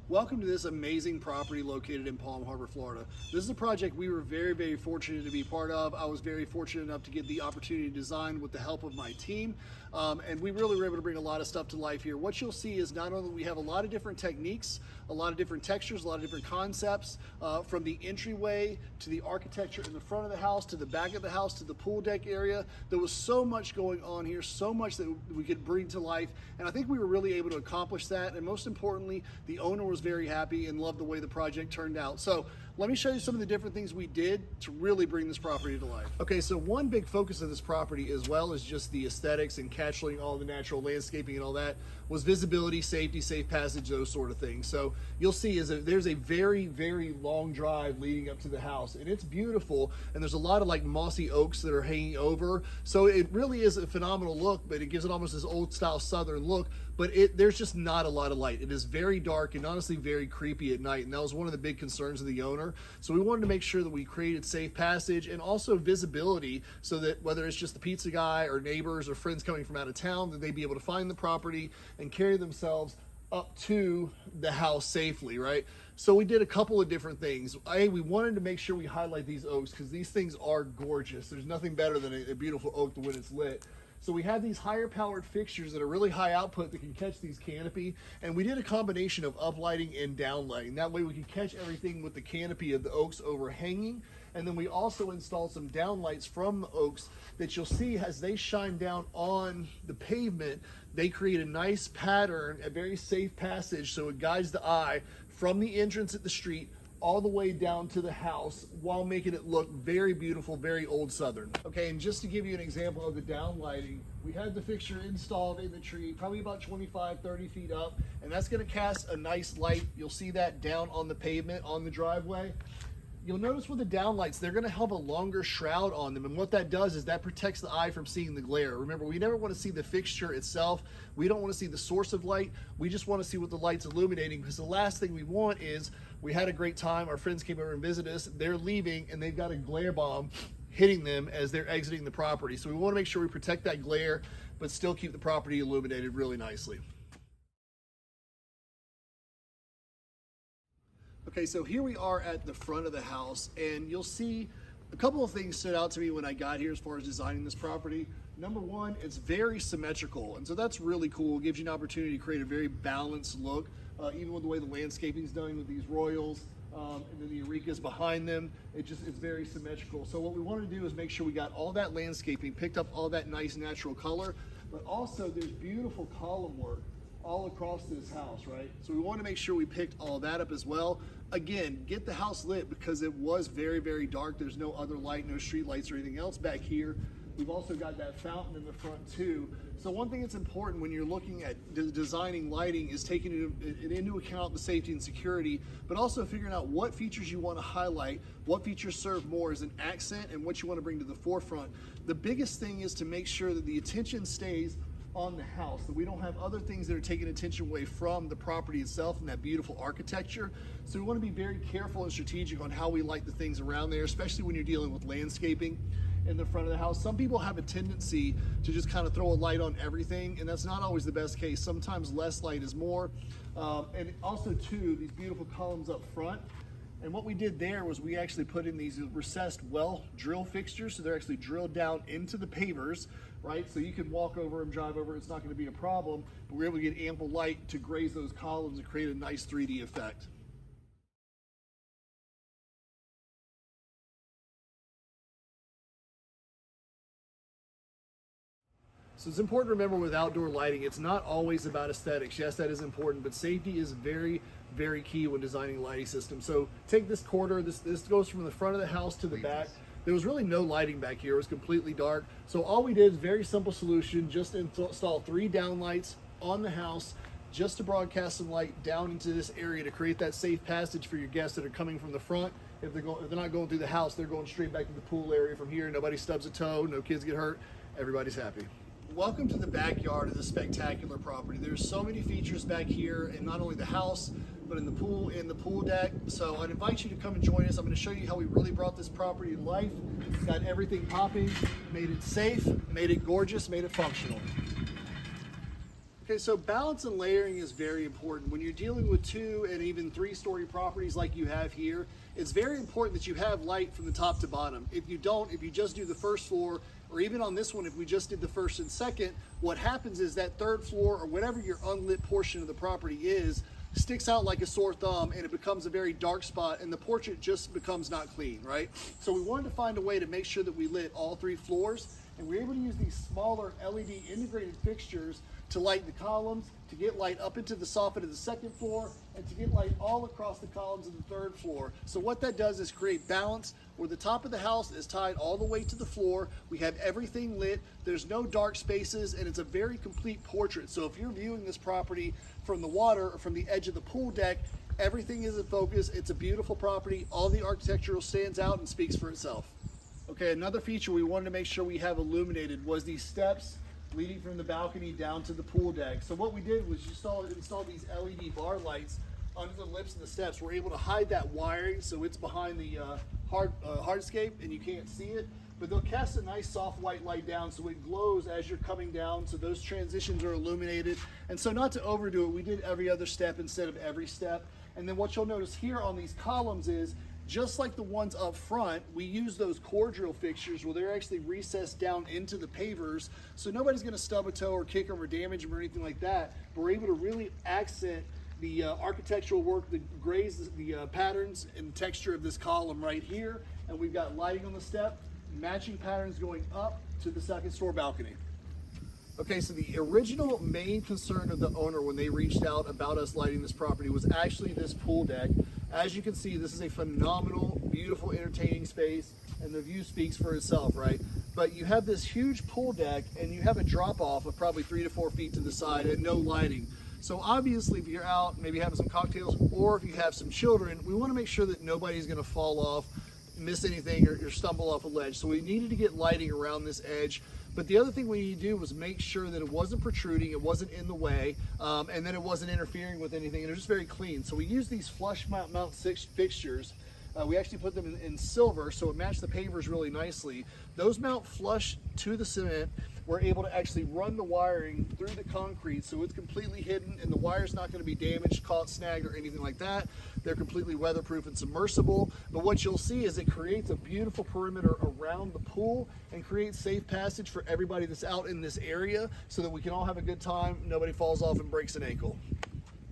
Welcome to this amazing property located in Palm Harbor, Florida. This is a project we were very fortunate to be part of. I was very fortunate enough to get the opportunity to design with the help of my team. And we really were able to bring a lot of stuff to life here. What you'll see is not only we have a lot of different techniques, a lot of different textures, a lot of different concepts, from the entryway to the architecture in the front of the house, to the back of the house, to the pool deck area. There was so much going on here, so much that we could bring to life. And I think we were really able to accomplish that. And most importantly, the owner was very happy and loved the way the project turned out. So let me show you some of the different things we did to really bring this property to life. Okay, so one big focus of this property, as well as just the aesthetics and capturing all the natural landscaping and all that, was visibility, safety, safe passage, those sort of things. So you'll see there's a very long drive leading up to the house, and it's beautiful, and there's a lot of like mossy oaks that are hanging over. So it really is a phenomenal look, but it gives it almost this old style southern look, but there's just not a lot of light. It is very dark and honestly very creepy at night, and that was one of the big concerns of the owner. So we wanted to make sure that we created safe passage and also visibility, so that whether it's just the pizza guy or neighbors or friends coming from out of town, that they'd be able to find the property and carry themselves up to the house safely, right? So we did a couple of different things. We wanted to make sure we highlight these oaks because these things are gorgeous. There's nothing better than a beautiful oak when it's lit. So we have these higher powered fixtures that are really high output that can catch these canopy, and we did a combination of uplighting and downlighting. That way we can catch everything with the canopy of the oaks overhanging. And then we also installed some downlights from the oaks that you'll see as they shine down on the pavement. They create a nice pattern, a very safe passage, so it guides the eye from the entrance at the street all the way down to the house while making it look very beautiful, very old Southern. Okay, and just to give you an example of the downlighting, we had the fixture installed in the tree, probably about 25-30 feet up, and that's gonna cast a nice light. You'll see that down on the pavement, on the driveway. You'll notice with the downlights, they're gonna have a longer shroud on them, and what that does is that protects the eye from seeing the glare. Remember, we never wanna see the fixture itself. We don't wanna see the source of light. We just wanna see what the light's illuminating, because the last thing we want is, we had a great time, our friends came over and visited us, they're leaving, and they've got a glare bomb hitting them as they're exiting the property. So we wanna make sure we protect that glare, but still keep the property illuminated really nicely. Okay, so here we are at the front of the house, and you'll see a couple of things stood out to me when I got here as far as designing this property. Number one, it's very symmetrical, and so that's really cool. It gives you an opportunity to create a very balanced look, even with the way the landscaping is done with these royals, and then the Eureka's behind them. It's very symmetrical. So what we want to do is make sure we got all that landscaping, picked up all that nice natural color, but also there's beautiful column work all across this house, right? So we want to make sure we picked all that up as well. Again, get the house lit because it was very dark. There's no other light, no street lights or anything else back here. We've also got that fountain in the front too. So one thing that's important when you're looking at designing lighting is taking into account the safety and security, but also figuring out what features you want to highlight, what features serve more as an accent, and what you want to bring to the forefront. The biggest thing is to make sure that the attention stays on the house, that we don't have other things that are taking attention away from the property itself and that beautiful architecture. So we want to be very careful and strategic on how we light the things around there, especially when you're dealing with landscaping in the front of the house. Some people have a tendency to just kind of throw a light on everything, and that's not always the best case. Sometimes less light is more. And also too, these beautiful columns up front. And what we did there was we actually put in these recessed well drill fixtures, so they're actually drilled down into the pavers, right? So you can walk over them, drive over, it's not going to be a problem, but we're able to get ample light to graze those columns and create a nice 3D effect. So it's important to remember with outdoor lighting, it's not always about aesthetics. Yes, that is important, but safety is very key when designing lighting systems. So take this corridor, this goes from the front of the house to the back. There was really no lighting back here, it was completely dark. So all we did is a very simple solution, just install 3 downlights on the house, just to broadcast some light down into this area to create that safe passage for your guests that are coming from the front. If they're not going through the house, they're going straight back to the pool area from here. Nobody stubs a toe, no kids get hurt, everybody's happy. Welcome to the backyard of this spectacular property. There's so many features back here, and not only the house, but in the pool and the pool deck. So I'd invite you to come and join us. I'm going to show you how we really brought this property to life. Got everything popping, made it safe, made it gorgeous, made it functional. Okay, so balance and layering is very important. When you're dealing with 2 and even 3-story properties like you have here, it's very important that you have light from the top to bottom. If you don't, if you just do the first floor, or even on this one, if we just did the first and second, what happens is that 3rd floor or whatever your unlit portion of the property is, sticks out like a sore thumb and it becomes a very dark spot and the portrait just becomes not clean, right? So we wanted to find a way to make sure that we lit all 3 floors, and we were able to use these smaller LED integrated fixtures to light the columns, to get light up into the soffit of the 2nd floor, and to get light all across the columns of the 3rd floor. So what that does is create balance where the top of the house is tied all the way to the floor. We have everything lit, there's no dark spaces, and it's a very complete portrait. So if you're viewing this property from the water or from the edge of the pool deck, everything is in focus. It's a beautiful property. All the architectural stands out and speaks for itself. Okay, another feature we wanted to make sure we have illuminated was these steps leading from the balcony down to the pool deck. So what we did was install these LED bar lights under the lips of the steps. We're able to hide that wiring so it's behind the hardscape and you can't see it, but they'll cast a nice soft white light down so it glows as you're coming down, so those transitions are illuminated. And so not to overdo it, we did every other step instead of every step. And then what you'll notice here on these columns is, just like the ones up front, we use those core drill fixtures where they're actually recessed down into the pavers, so nobody's gonna stub a toe or kick them or damage them or anything like that. But we're able to really accent the architectural work, the grays, the patterns and texture of this column right here. And we've got lighting on the step, matching patterns going up to the 2nd floor balcony. Okay, so the original main concern of the owner when they reached out about us lighting this property was actually this pool deck. As you can see, this is a phenomenal, beautiful, entertaining space, and the view speaks for itself, right? But you have this huge pool deck and you have a drop off of probably 3 to 4 feet to the side and no lighting. So obviously if you're out, maybe having some cocktails, or if you have some children, we wanna make sure that nobody's gonna fall off, miss anything, or stumble off a ledge. So we needed to get lighting around this edge. But the other thing we need to do was make sure that it wasn't protruding, it wasn't in the way, and then it wasn't interfering with anything, and it was just very clean. So we used these flush mount fixtures. We actually put them in silver, so it matched the pavers really nicely. Those mount flush to the cement. We're able to actually run the wiring through the concrete, so it's completely hidden and the wire's not going to be damaged, caught, snagged, or anything like that. They're completely weatherproof and submersible. But what you'll see is it creates a beautiful perimeter around the pool and creates safe passage for everybody that's out in this area so that we can all have a good time, nobody falls off and breaks an ankle.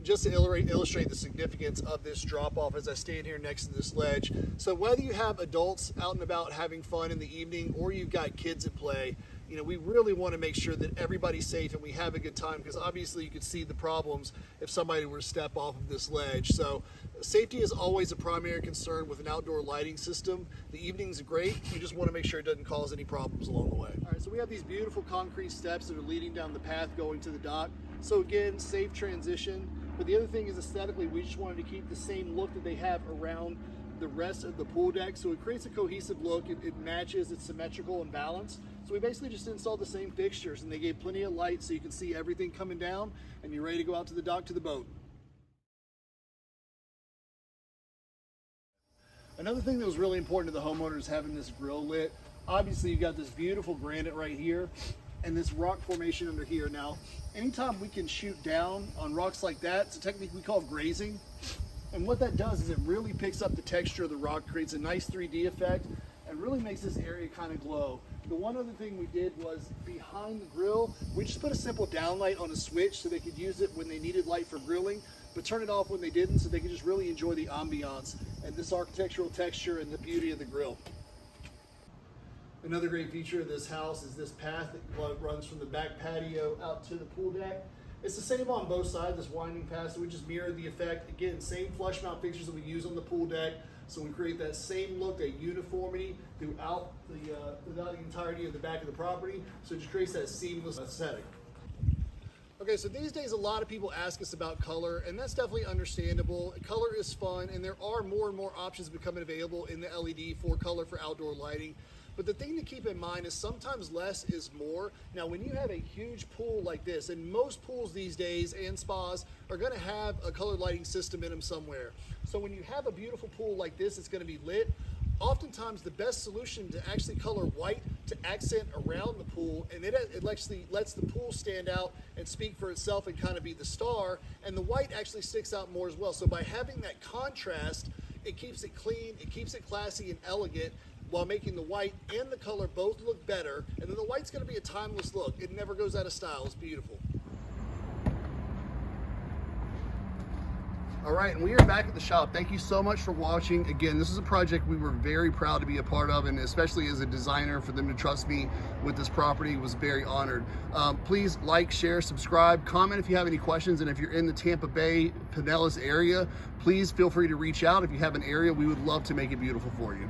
Just to illustrate the significance of this drop off as I stand here next to this ledge. So whether you have adults out and about having fun in the evening or you've got kids at play, you know, we really want to make sure that everybody's safe and we have a good time, because obviously you could see the problems if somebody were to step off of this ledge. So safety is always a primary concern with an outdoor lighting system. The evening's great, you just want to make sure it doesn't cause any problems along the way. All right, so we have these beautiful concrete steps that are leading down the path going to the dock. So again, safe transition. But the other thing is aesthetically, we just wanted to keep the same look that they have around the rest of the pool deck. So it creates a cohesive look, it matches, it's symmetrical and balanced. So we basically just installed the same fixtures and they gave plenty of light so you can see everything coming down and you're ready to go out to the dock to the boat. Another thing that was really important to the homeowner is having this grill lit. Obviously you've got this beautiful granite right here and this rock formation under here. Now, anytime we can shoot down on rocks like that, it's a technique we call grazing. And what that does is it really picks up the texture of the rock, creates a nice 3D effect, and really makes this area kind of glow. The one other thing we did was behind the grill, we just put a simple downlight on a switch so they could use it when they needed light for grilling, but turn it off when they didn't so they could just really enjoy the ambiance and this architectural texture and the beauty of the grill. Another great feature of this house is this path that runs from the back patio out to the pool deck. It's the same on both sides, this winding path, so we just mirrored the effect. Again, same flush mount fixtures that we use on the pool deck, so we create that same look, that uniformity throughout the entirety of the back of the property, so it just creates that seamless aesthetic. Okay, so these days a lot of people ask us about color, and that's definitely understandable. Color is fun, and there are more and more options becoming available in the LED for color for outdoor lighting. But the thing to keep in mind is sometimes less is more. Now, when you have a huge pool like this, and most pools these days and spas are gonna have a colored lighting system in them somewhere. So when you have a beautiful pool like this, it's gonna be lit. Oftentimes the best solution to actually color white to accent around the pool, and it actually lets the pool stand out and speak for itself and kind of be the star, and the white actually sticks out more as well. So by having that contrast, it keeps it clean, it keeps it classy and elegant, while making the white and the color both look better. And then the white's gonna be a timeless look. It never goes out of style, it's beautiful. All right, and we are back at the shop. Thank you so much for watching. Again, this is a project we were very proud to be a part of, and especially as a designer, for them to trust me with this property was very honored. Please like, share, subscribe, comment if you have any questions, and if you're in the Tampa Bay, Pinellas area, please feel free to reach out. If you have an area, we would love to make it beautiful for you.